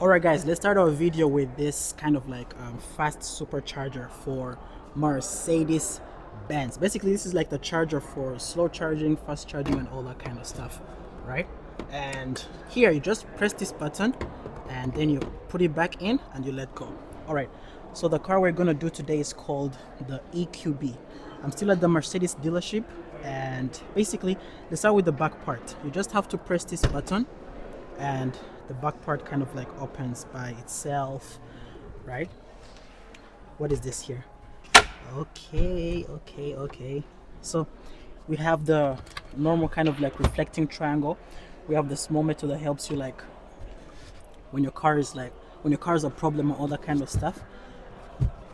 Alright guys, let's start our video with this kind of like fast supercharger for Mercedes-Benz. Basically this is like the charger for slow charging, fast charging and all that kind of stuff, right? And here you just press this button and then you put it back in and you let go. Alright, so the car we're gonna do today is called the EQB. I'm still at the Mercedes dealership, and basically let's start with the back part. You just have to press this button and the back part kind of like opens by itself, right? What is this here? Okay. So we have the normal kind of like reflecting triangle. We have the small metal that helps you like when your car is a problem and all that kind of stuff.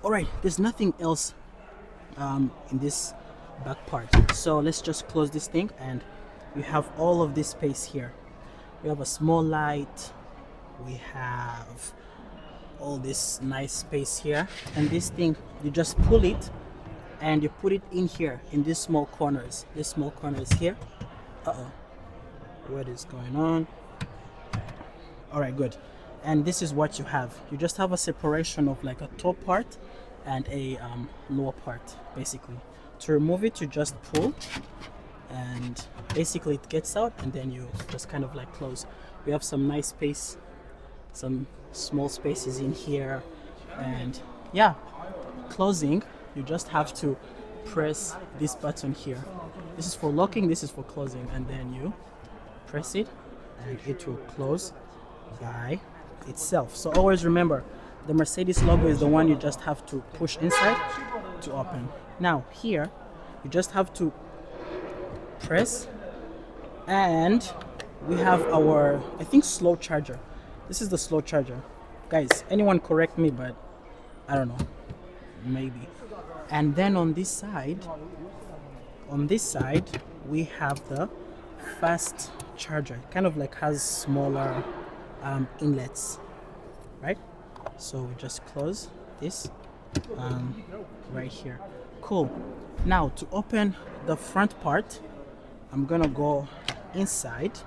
All right, there's nothing else in this back part, so let's just close this thing and we have all of this space here. We have a small light, we have all this nice space here, and this thing you just pull it and you put it in here in these small corners here. What is going on? All right, good. And this is what you have. You just have a separation of like a top part and a lower part. Basically to remove it you just pull and basically it gets out, and then you just kind of like close. We have some nice space, some small spaces in here, and yeah, closing, you just have to press this button here. This is for locking, this is for closing, and then you press it and it will close by itself. So always remember, the Mercedes logo is the one you just have to push inside to open. Now here you just have to press, and we have our, I think, slow charger. This is the slow charger, guys. Anyone correct me, but I don't know, maybe. And then on this side we have the fast charger. Kind of like has smaller inlets, right? So we just close this right here. Cool. Now to open the front part, I'm gonna go inside,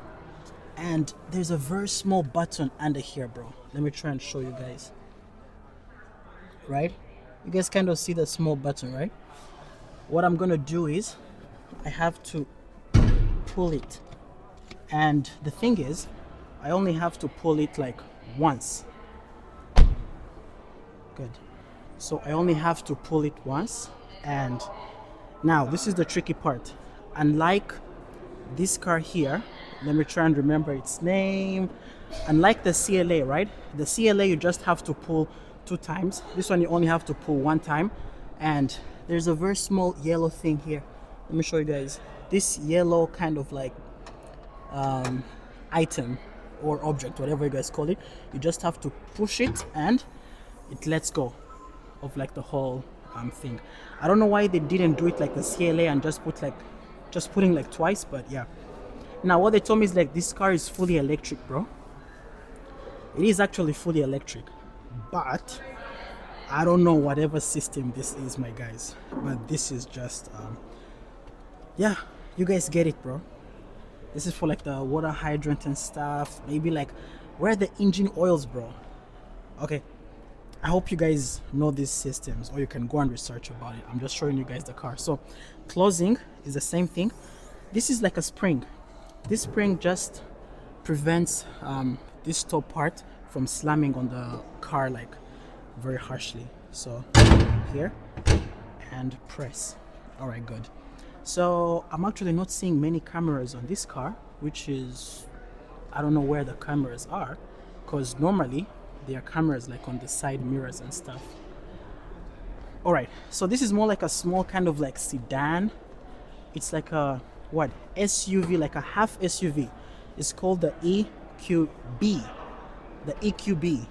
and there's a very small button under here, bro. Let me try and show you guys. Right? You guys kind of see the small button, right? What I'm gonna do is I have to pull it, and the thing is I only have to pull it like once. Good. So I only have to pull it once, and now this is the tricky part. Unlike this car here, let me try and remember its name. Unlike the CLA, right? The CLA you just have to pull 2 times. This one you only have to pull 1 time. And there's a very small yellow thing here. Let me show you guys. This yellow kind of like item or object, whatever you guys call it, you just have to push it and it lets go of like the whole thing. I don't know why they didn't do it like the CLA and just putting like twice, but yeah. Now what they told me is like this car is fully electric, bro. It is actually fully electric, but I don't know whatever system this is, my guys, but this is just yeah, you guys get it, bro. This is for like the water hydrant and stuff. Maybe like where are the engine oils, bro? Okay, I hope you guys know these systems, or you can go and research about it. I'm just showing you guys the car. So closing is the same thing. This is like a spring. This spring just prevents this top part from slamming on the car like very harshly. So here and press. All right, good. So I'm actually not seeing many cameras on this car, which is, I don't know where the cameras are, because normally there are cameras like on the side mirrors and stuff. All right, so this is more like a small kind of like sedan. It's like a what, SUV, like a half SUV. It's called the EQB. The EQB.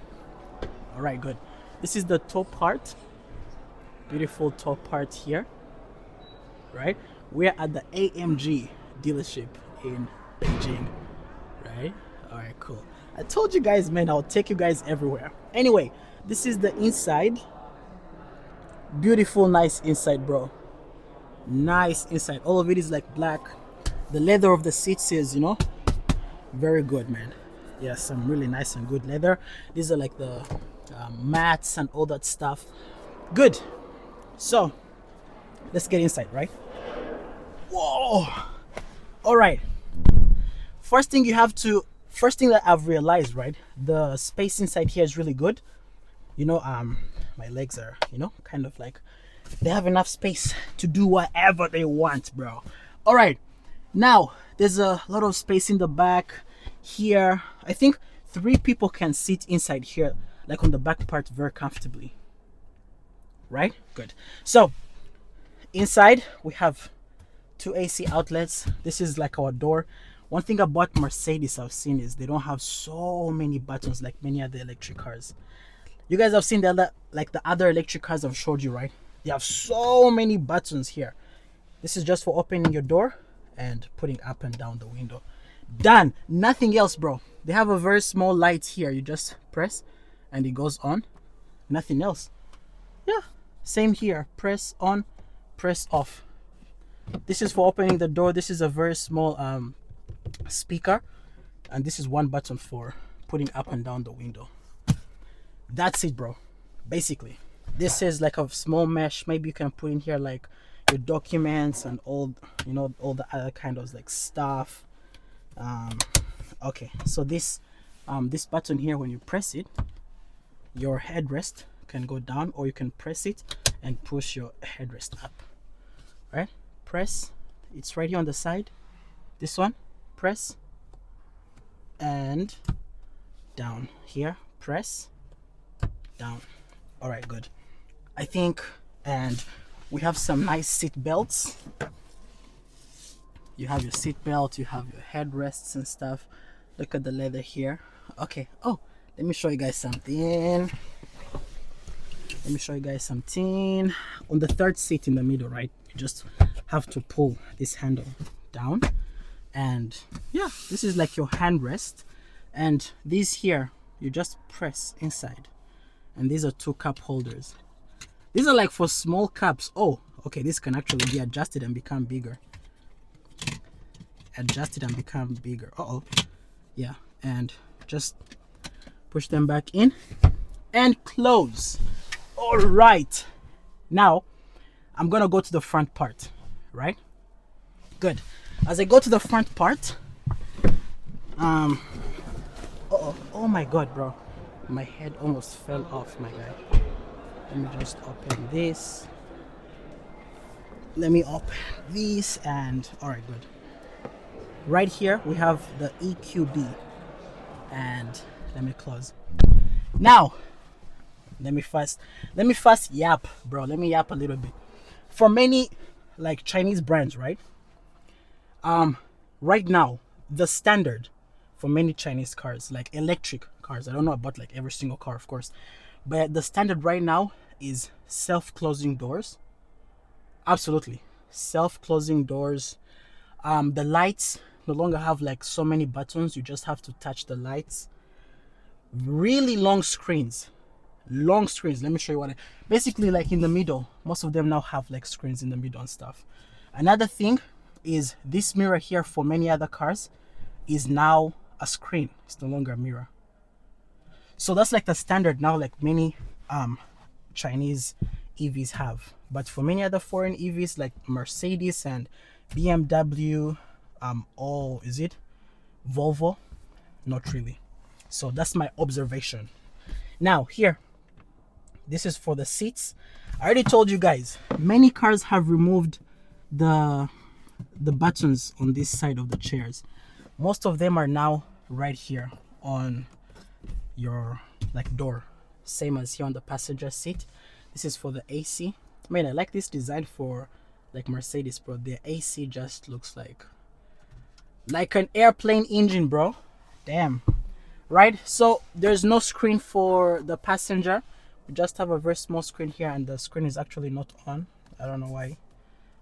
All right, good. This is the top part. Beautiful top part here, right? We're at the AMG dealership in Beijing, right? All right, cool. I told you guys, man, I'll take you guys everywhere. Anyway, this is the inside. Beautiful, nice inside, bro. Nice inside. All of it is like black. The leather of the seats is, you know, very good, man. Yeah, some really nice and good leather. These are like the mats and all that stuff. Good. So let's get inside, right? Whoa. All right. First thing that I've realized, right? The space inside here is really good. You know, my legs are, kind of like they have enough space to do whatever they want, bro. All right. Now, there's a lot of space in the back here. I think 3 people can sit inside here, like on the back part, very comfortably. Right? Good. So, inside we have 2 AC outlets. This is like our door. One thing about Mercedes I've seen is they don't have so many buttons like many other electric cars. You guys have seen the other electric cars I've showed you, right? They have so many buttons here. This is just for opening your door and putting up and down the window. Done. Nothing else, bro. They have a very small light here. You just press and it goes on. Nothing else. Yeah. Same here. Press on, press off. This is for opening the door. This is a very small speaker, and this is one button for putting up and down the window. That's it, bro. Basically, this is like a small mesh. Maybe you can put in here like your documents and all the other kind of like stuff. Okay, so this button here, when you press it, your headrest can go down, or you can press it and push your headrest up. Right? Press. It's right here on the side. This one, press, and down. Here, press, down. All right, good. I think, and we have some nice seat belts. You have your seat belt, you have your headrests and stuff. Look at the leather here. Okay. Oh, let me show you guys something. On the 3rd seat in the middle, right? You just have to pull this handle down, and yeah, this is like your handrest. And these here, you just press inside, and these are 2 cup holders. These are like for small cups. Oh, okay, this can actually be adjusted and become bigger. Uh-oh. Yeah, and just push them back in and close. All right, now I'm gonna go to the front part, right? Good. As I go to the front part, oh my god, bro, my head almost fell off, my guy. Let me just open this. Let me open this, and all right, good. Right here we have the EQB, and let me close. Now, let me first yap, bro. Let me yap a little bit. For many like Chinese brands, right? Right now, the standard for many Chinese cars, like electric cars, I don't know about like every single car, of course, but the standard right now is self-closing doors. Absolutely, self-closing doors. The lights no longer have like so many buttons. You just have to touch the lights. Really long screens. Let me show you basically, like in the middle, most of them now have like screens in the middle and stuff. Another thing is this mirror here for many other cars is now a screen. It's no longer a mirror. So that's like the standard now, like many Chinese EVs have. But for many other foreign EVs like Mercedes and BMW, is it Volvo? Not really. So that's my observation. Now here, this is for the seats. I already told you guys, many cars have removed the buttons on this side of the chairs. Most of them are now right here on your like door, same as here on the passenger seat. This is for the AC. I mean, I like this design for like Mercedes, bro. The AC just looks like an airplane engine, bro. Damn. Right? So there's no screen for the passenger. We just have a very small screen here, and the screen is actually not on. I don't know why,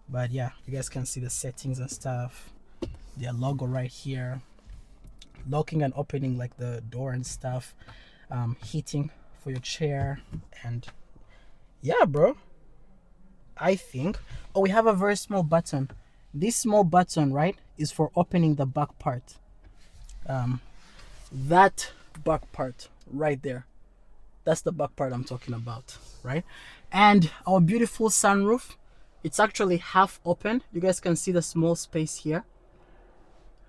but yeah, you guys can see the settings and stuff. Their logo right here, locking and opening like the door and stuff, heating for your chair, and yeah, bro, I think. Oh, we have a very small button. This small button, right, is for opening the back part. that back part right there, that's the back part I'm talking about, right? And our beautiful sunroof, it's actually half open. You guys can see the small space here,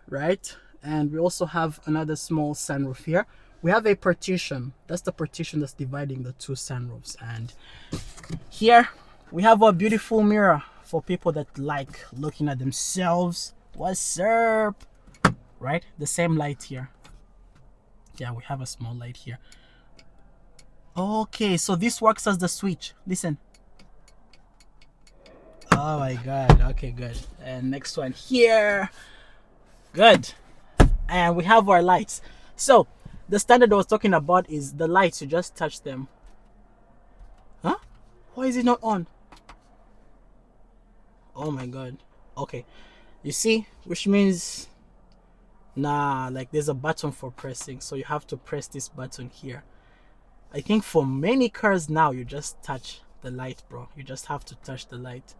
right? And we also have another small sunroof here. We have a partition. That's the partition that's dividing the two sunroofs. And here we have a beautiful mirror for people that like looking at themselves. What's up? Right? The same light here. Yeah, we have a small light here. Okay, so this works as the switch. Listen. Oh my god. Okay, good. And next one here. Good. And we have our lights. So the standard I was talking about is the lights. You just touch them. Huh? Why is it not on? Oh my god. Okay. You see? Which means, nah, like there's a button for pressing. So you have to press this button here. I think for many cars now, you just touch the light, bro. You just have to touch the light.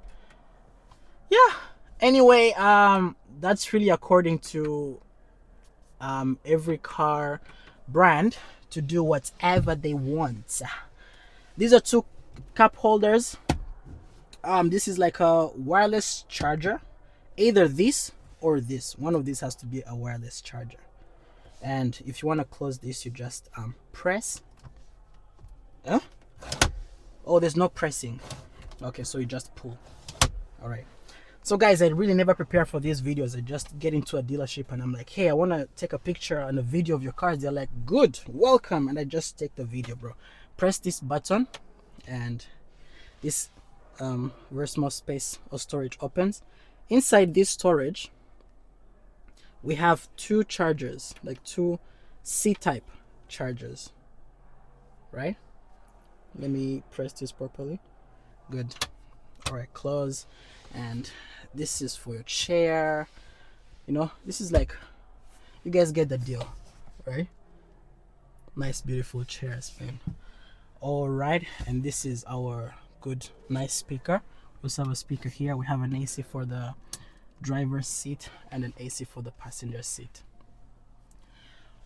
Yeah. Anyway, that's really according to every car brand to do whatever they want. These are two cup holders. This is like a wireless charger. Either this or this. One of these has to be a wireless charger. And if you want to close this, you just press. Huh? Oh, there's no pressing. Okay, so you just pull. All right. So guys, I really never prepare for these videos. I just get into a dealership and I'm like, hey, I want to take a picture and a video of your cars. They're like, good, welcome. And I just take the video, bro. Press this button and this very small space or storage opens. Inside this storage, we have two chargers, like two C-type chargers, right? Let me press this properly. Good. All right, close. And this is for your chair. You know, this is like, you guys get the deal, right? Nice, beautiful chairs, man. All right, and this is our good, nice speaker. We also have a speaker here. We have an AC for the driver's seat and an AC for the passenger seat.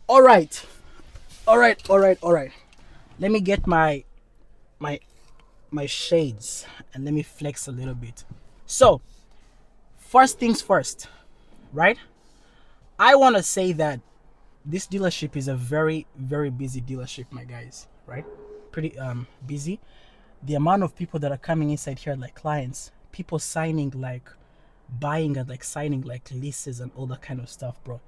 All right. Let me get my shades and let me flex a little bit. So first things first, right? I want to say that this dealership is a very, very busy dealership, my guys, right? Pretty busy. The amount of people that are coming inside here, like clients, people signing, like buying and like signing like leases and all that kind of stuff, bro.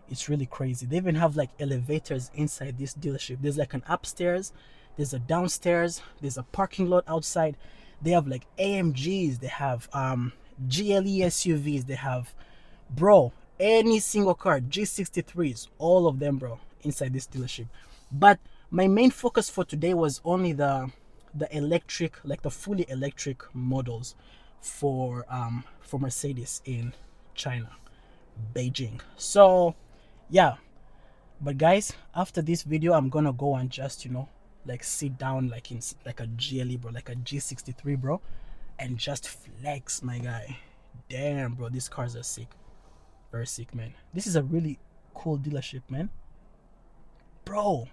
It's really crazy. They even have like elevators inside this dealership. There's like an upstairs, there's a downstairs, there's a parking lot outside. They have like AMGs, they have GLE SUVs, they have, bro, any single car, G63s, all of them, bro, inside this dealership. But my main focus for today was only the electric, like the fully electric models for Mercedes in China, Beijing. So yeah, but guys, after this video I'm gonna go and just, you know, like sit down like in like a GLE, bro, like a G63, bro, and just flex, my guy. Damn, bro, these cars are sick. Very sick, man. This is a really cool dealership, man. Bro,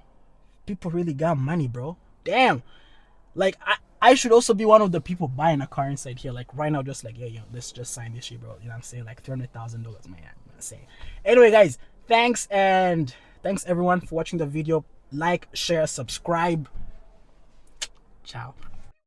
people really got money, bro. Damn. Like I should also be one of the people buying a car inside here, like right now, just like, yo, let's just sign this shit, bro. You know what I'm saying? Like $300,000, man. I'm saying. Anyway, guys, thanks everyone for watching the video. Like, share, subscribe. Ciao.